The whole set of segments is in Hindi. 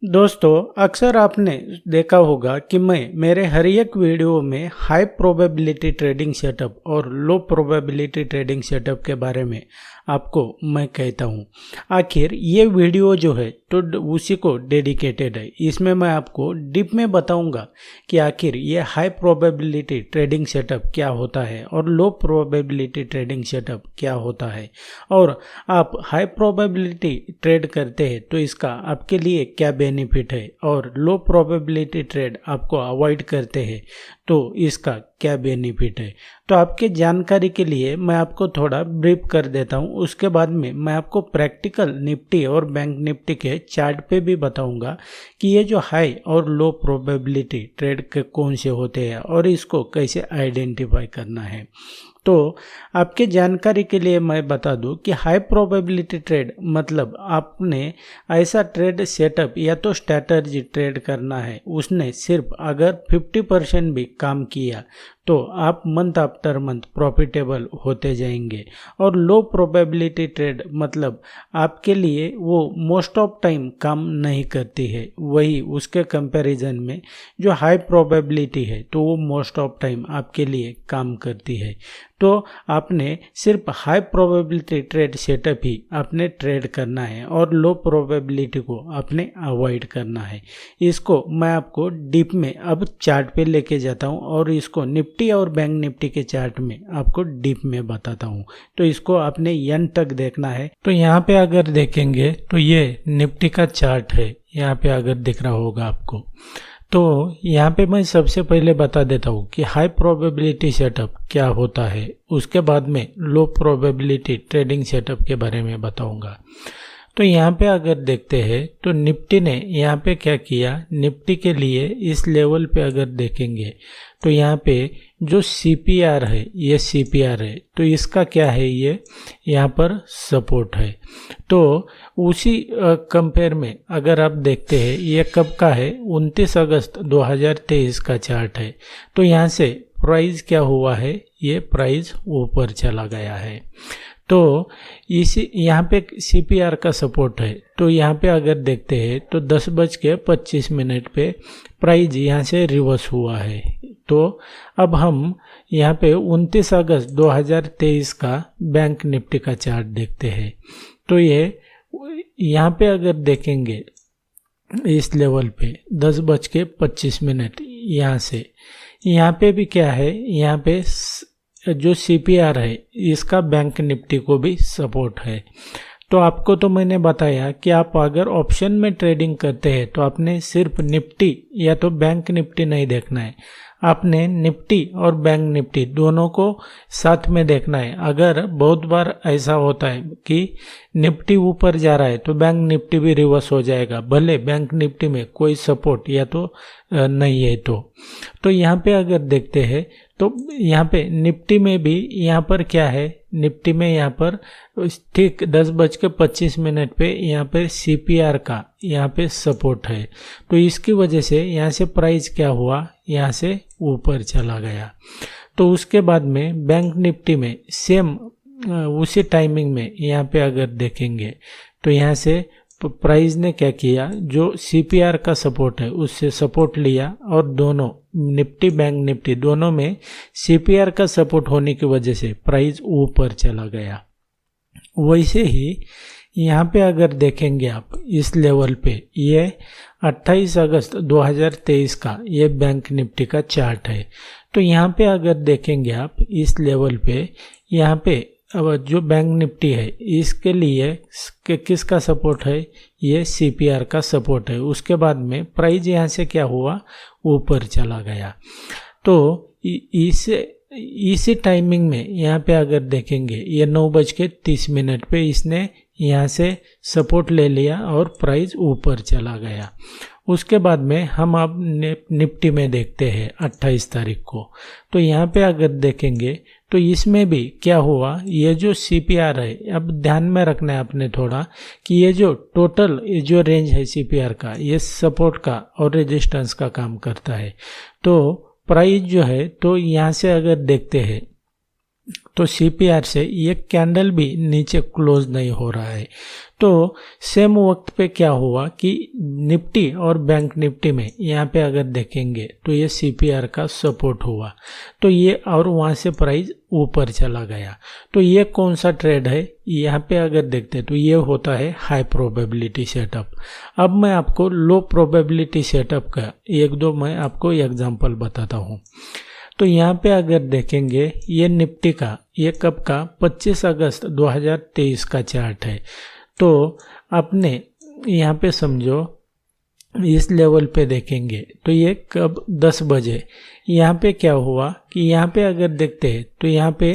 दोस्तों, अक्सर आपने देखा होगा कि मैं मेरे हर एक वीडियो में हाई प्रोबेबिलिटी ट्रेडिंग सेटअप और लो प्रोबेबिलिटी ट्रेडिंग सेटअप के बारे में आपको मैं कहता हूं। आखिर ये वीडियो जो है तो उसी को डेडिकेटेड है। इसमें मैं आपको डीप में बताऊंगा कि आखिर ये हाई प्रोबेबिलिटी ट्रेडिंग सेटअप क्या होता है और लो प्रोबेबिलिटी ट्रेडिंग सेटअप क्या होता है, और आप हाई प्रोबेबिलिटी ट्रेड करते हैं तो इसका आपके लिए क्या बेनिफिट है, और लो प्रोबेबिलिटी ट्रेड आपको अवॉइड करते हैं तो इसका क्या बेनिफिट है। तो आपके जानकारी के लिए मैं आपको थोड़ा ब्रीफ कर देता हूं। उसके बाद में मैं आपको प्रैक्टिकल निफ्टी और बैंक निफ्टी के चार्ट पे भी बताऊंगा कि ये जो हाई और लो प्रोबेबिलिटी ट्रेड के कौन से होते हैं और इसको कैसे आइडेंटिफाई करना है। तो आपके जानकारी के लिए मैं बता दूं कि हाई प्रोबेबिलिटी ट्रेड मतलब आपने ऐसा ट्रेड सेटअप या तो स्ट्रैटेजी ट्रेड करना है, उसने सिर्फ अगर 50% भी काम किया तो आप मंथ आफ्टर मंथ प्रॉफिटेबल होते जाएंगे। और लो प्रोबेबिलिटी ट्रेड मतलब आपके लिए वो मोस्ट ऑफ टाइम काम नहीं करती है, वही उसके कंपैरिजन में जो हाई प्रोबेबिलिटी है तो वो मोस्ट ऑफ टाइम आपके लिए काम करती है। तो आपने सिर्फ हाई प्रोबेबिलिटी ट्रेड सेटअप ही आपने ट्रेड करना है और लो प्रोबेबिलिटी को आपने अवॉइड करना है। इसको मैं आपको डीप में अब चार्ट पे लेके जाता हूँ और इसको निफ्टी और बैंक निफ्टी के चार्ट में आपको डीप में बताता हूँ। तो इसको आपने एंड तक देखना है। तो यहाँ पे अगर देखेंगे तो ये निफ्टी का चार्ट है, यहाँ पे अगर दिख रहा होगा आपको। तो यहाँ पे मैं सबसे पहले बता देता हूँ कि हाई प्रोबेबिलिटी सेटअप क्या होता है, उसके बाद में लो प्रोबेबिलिटी ट्रेडिंग सेटअप के बारे में बताऊंगा। तो यहाँ पे अगर देखते हैं तो निफ्टी ने यहाँ पे क्या किया, निफ्टी के लिए इस लेवल पे अगर देखेंगे तो यहाँ पे जो CPR है ये CPR है, तो इसका क्या है, ये यहाँ पर सपोर्ट है। तो उसी कंपेयर में अगर आप देखते हैं ये कब का है, 29 अगस्त 2023 का चार्ट है। तो यहाँ से प्राइस क्या हुआ है, ये प्राइस ऊपर चला गया है। तो इसी यहाँ पे CPR का सपोर्ट है। तो यहाँ पे अगर देखते हैं तो 10:25 पे प्राइस यहाँ से रिवर्स हुआ है। तो अब हम यहाँ पे 29 अगस्त 2023 का बैंक निफ्टी का चार्ट देखते हैं। तो ये यहाँ पे अगर देखेंगे इस लेवल पे 10:25 यहाँ से, यहाँ पे भी क्या है, यहाँ पे जो CPR है इसका बैंक निफ्टी को भी सपोर्ट है। तो आपको तो मैंने बताया कि आप अगर ऑप्शन में ट्रेडिंग करते हैं तो आपने सिर्फ निफ्टी या तो बैंक निफ्टी नहीं देखना है, आपने निफ्टी और बैंक निफ्टी दोनों को साथ में देखना है। अगर बहुत बार ऐसा होता है कि निफ्टी ऊपर जा रहा है तो बैंक निफ्टी भी रिवर्स हो जाएगा, भले बैंक निफ्टी में कोई सपोर्ट या तो नहीं है। तो यहाँ पे अगर देखते हैं तो यहाँ पे निफ्टी में भी यहाँ पर क्या है, निफ्टी में यहाँ पर ठीक 10:25 पे यहाँ पे CPR का यहाँ पे सपोर्ट है। तो इसकी वजह से यहाँ से प्राइस क्या हुआ, यहाँ से ऊपर चला गया। तो उसके बाद में बैंक निफ्टी में सेम उसी टाइमिंग में यहाँ पे अगर देखेंगे तो यहाँ से प्राइस ने क्या किया, जो CPR का सपोर्ट है उससे सपोर्ट लिया और दोनों निफ्टी बैंक निफ्टी दोनों में CPR का सपोर्ट होने की वजह से प्राइस ऊपर चला गया। वैसे ही यहाँ पे अगर देखेंगे आप इस लेवल पे, ये 28 अगस्त 2023 का ये बैंक निफ्टी का चार्ट है। तो यहाँ पे अगर देखेंगे आप इस लेवल पे, यहाँ पे अब जो बैंक निफ्टी है इसके लिए किसका सपोर्ट है, ये CPR का सपोर्ट है। उसके बाद में प्राइस यहाँ से क्या हुआ, ऊपर चला गया। तो इसी टाइमिंग में यहाँ पे अगर देखेंगे ये 9:30 पे इसने यहाँ से सपोर्ट ले लिया और प्राइस ऊपर चला गया। उसके बाद में हम अब निफ्टी में देखते हैं 28 तारीख को। तो यहाँ पे अगर देखेंगे तो इसमें भी क्या हुआ, ये जो CPR है, अब ध्यान में रखना है आपने थोड़ा कि ये जो टोटल जो रेंज है CPR का, ये सपोर्ट का और रेजिस्टेंस का काम करता है। तो प्राइस जो है, तो यहाँ से अगर देखते हैं तो CPR से ये कैंडल भी नीचे क्लोज नहीं हो रहा है। तो सेम वक्त पे क्या हुआ कि निफ्टी और बैंक निफ्टी में यहाँ पे अगर देखेंगे तो ये CPR का सपोर्ट हुआ, तो ये और वहाँ से प्राइस ऊपर चला गया। तो ये कौन सा ट्रेड है, यहाँ पे अगर देखते तो ये होता है हाई प्रोबेबिलिटी सेटअप। अब मैं आपको लो प्रोबेबिलिटी सेटअप का एक दो मैं आपको एग्जांपल बताता हूँ। तो यहाँ पे अगर देखेंगे ये निफ्टी का ये कब का 25 अगस्त 2023 का चार्ट है। तो आपने यहाँ पे समझो इस लेवल पे देखेंगे तो ये कब 10 बजे यहाँ पे क्या हुआ कि यहाँ पे अगर देखते हैं तो यहाँ पे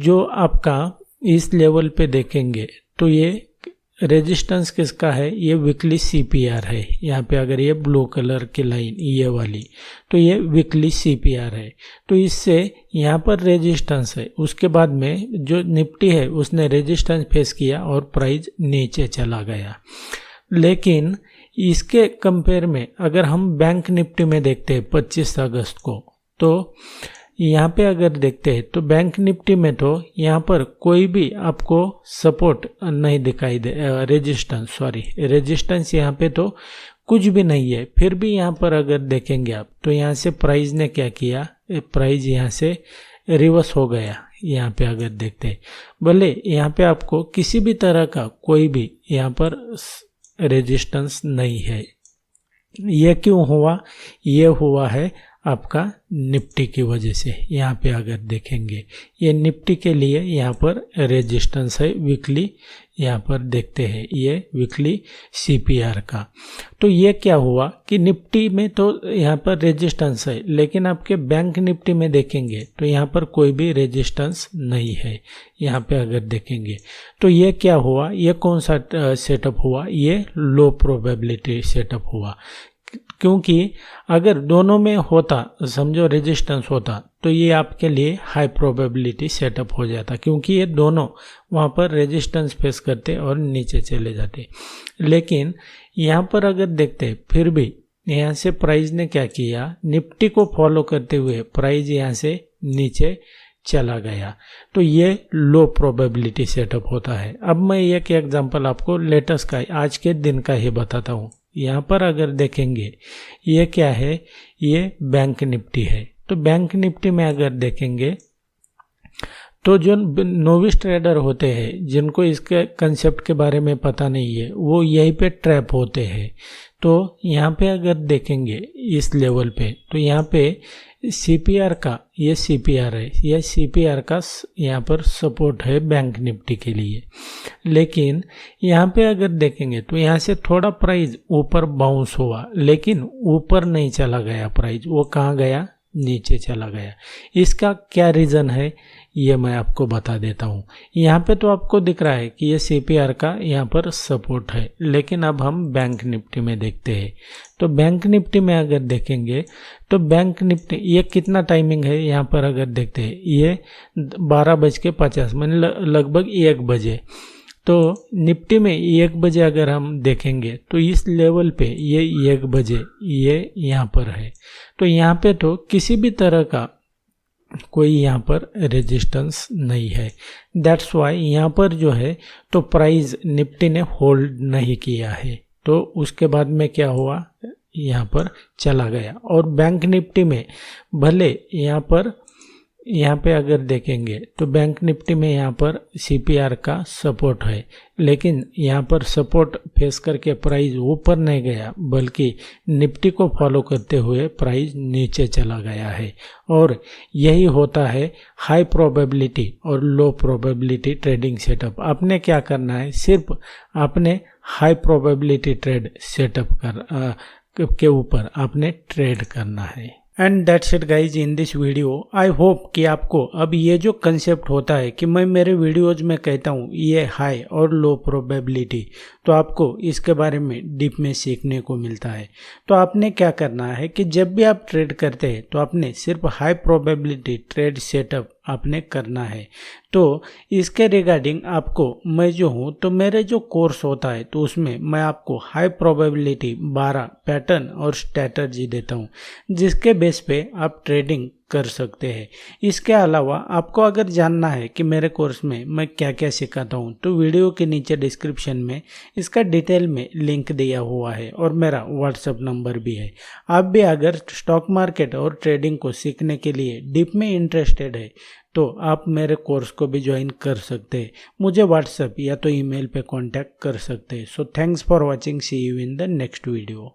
जो आपका इस लेवल पे देखेंगे तो ये रेजिस्टेंस किसका है, ये वीकली CPR है। यहाँ पे अगर ये ब्लू कलर की लाइन ये वाली तो ये वीकली CPR है। तो इससे यहाँ पर रेजिस्टेंस है, उसके बाद में जो निफ्टी है उसने रेजिस्टेंस फेस किया और प्राइस नीचे चला गया। लेकिन इसके कंपेयर में अगर हम बैंक निफ्टी में देखते हैं 25 अगस्त को, तो यहाँ पे अगर देखते हैं तो बैंक निफ्टी में तो यहाँ पर कोई भी आपको सपोर्ट नहीं दिखाई दे, रेजिस्टेंस यहाँ पे तो कुछ भी नहीं है। फिर भी यहाँ पर अगर देखेंगे आप तो यहाँ से प्राइस ने क्या किया, प्राइस यहाँ से रिवर्स हो गया। यहाँ पे अगर देखते हैं भले यहाँ पे आपको किसी भी तरह का कोई भी यहाँ पर रेजिस्टेंस नहीं है। ये क्यों हुआ, ये हुआ है आपका निफ्टी की वजह से। यहाँ पे अगर देखेंगे ये निफ्टी के लिए यहाँ पर रेजिस्टेंस है वीकली, यहाँ पर देखते हैं ये वीकली CPR का। तो ये क्या हुआ कि निफ्टी में तो यहाँ पर रेजिस्टेंस है, लेकिन आपके बैंक निफ्टी में देखेंगे तो यहाँ पर कोई भी रेजिस्टेंस नहीं है। यहाँ पे अगर देखेंगे तो ये क्या हुआ, ये कौन सा सेटअप हुआ, ये लो प्रोबेबिलिटी सेटअप हुआ। क्योंकि अगर दोनों में होता समझो रेजिस्टेंस होता तो ये आपके लिए हाई प्रोबेबिलिटी सेटअप हो जाता, क्योंकि ये दोनों वहाँ पर रेजिस्टेंस फेस करते और नीचे चले जाते। लेकिन यहाँ पर अगर देखते फिर भी यहाँ से प्राइस ने क्या किया, निफ्टी को फॉलो करते हुए प्राइस यहाँ से नीचे चला गया। तो ये लो प्रोबेबिलिटी सेटअप होता है। अब मैं एक एग्जांपल आपको लेटेस्ट का आज के दिन का ही बताता हूँ। यहाँ पर अगर देखेंगे ये क्या है, ये बैंक निफ्टी है। तो बैंक निफ्टी में अगर देखेंगे तो जो नोविस ट्रेडर होते हैं जिनको इसके कंसेप्ट के बारे में पता नहीं है वो यहीं पे ट्रैप होते हैं। तो यहाँ पे अगर देखेंगे इस लेवल पे तो यहाँ पे CPR का ये CPR है, ये CPR का यहाँ पर सपोर्ट है बैंक निफ्टी के लिए। लेकिन यहाँ पे अगर देखेंगे तो यहाँ से थोड़ा प्राइस ऊपर बाउंस हुआ, लेकिन ऊपर नहीं चला गया प्राइस, वो कहाँ गया, नीचे चला गया। इसका क्या रीज़न है ये मैं आपको बता देता हूँ। यहाँ पे तो आपको दिख रहा है कि ये CPR का यहाँ पर सपोर्ट है, लेकिन अब हम बैंक निफ्टी में देखते हैं। तो बैंक निफ्टी में अगर देखेंगे तो बैंक निफ्टी ये कितना टाइमिंग है, यहाँ पर अगर देखते हैं ये 12:50 मैंने लगभग 1 बजे। तो निफ्टी में 1 बजे अगर हम देखेंगे तो इस लेवल पे ये 1 बजे ये यहाँ पर है। तो यहाँ पे तो किसी भी तरह का कोई यहाँ पर रेजिस्टेंस नहीं है। दैट्स वाई यहाँ पर जो है तो प्राइस निफ्टी ने होल्ड नहीं किया है। तो उसके बाद में क्या हुआ, यहाँ पर चला गया। और बैंक निफ्टी में भले यहाँ पे अगर देखेंगे तो बैंक निफ्टी में यहाँ पर CPR का सपोर्ट है, लेकिन यहाँ पर सपोर्ट फेस करके प्राइस ऊपर नहीं गया, बल्कि निफ्टी को फॉलो करते हुए प्राइस नीचे चला गया है। और यही होता है हाई प्रोबेबिलिटी और लो प्रोबेबिलिटी ट्रेडिंग सेटअप। आपने क्या करना है, सिर्फ आपने हाई प्रोबेबिलिटी ट्रेड सेटअप के ऊपर आपने ट्रेड करना है। And that's it guys in this video. I hope कि आपको अब ये जो कंसेप्ट होता है कि मैं मेरे वीडियोज में कहता हूँ ये हाई और लो प्रोबेबिलिटी, तो आपको इसके बारे में डीप में सीखने को मिलता है। तो आपने क्या करना है कि जब भी आप ट्रेड करते हैं तो आपने सिर्फ हाई प्रोबेबिलिटी ट्रेड सेटअप आपने करना है। तो इसके रिगार्डिंग आपको मैं जो हूँ तो मेरे जो कोर्स होता है तो उसमें मैं आपको हाई प्रोबेबिलिटी 12 पैटर्न और स्ट्रैटेजी देता हूँ, जिसके बेस पे आप ट्रेडिंग कर सकते हैं। इसके अलावा आपको अगर जानना है कि मेरे कोर्स में मैं क्या क्या सिखाता हूँ तो वीडियो के नीचे डिस्क्रिप्शन में इसका डिटेल में लिंक दिया हुआ है और मेरा व्हाट्सएप नंबर भी है। आप भी अगर स्टॉक मार्केट और ट्रेडिंग को सीखने के लिए डीप में इंटरेस्टेड है तो आप मेरे कोर्स को भी ज्वाइन कर सकते हैं। मुझे व्हाट्सएप या तो ईमेल पे कांटेक्ट कर सकते हैं। So thanks for watching, see you in the next video.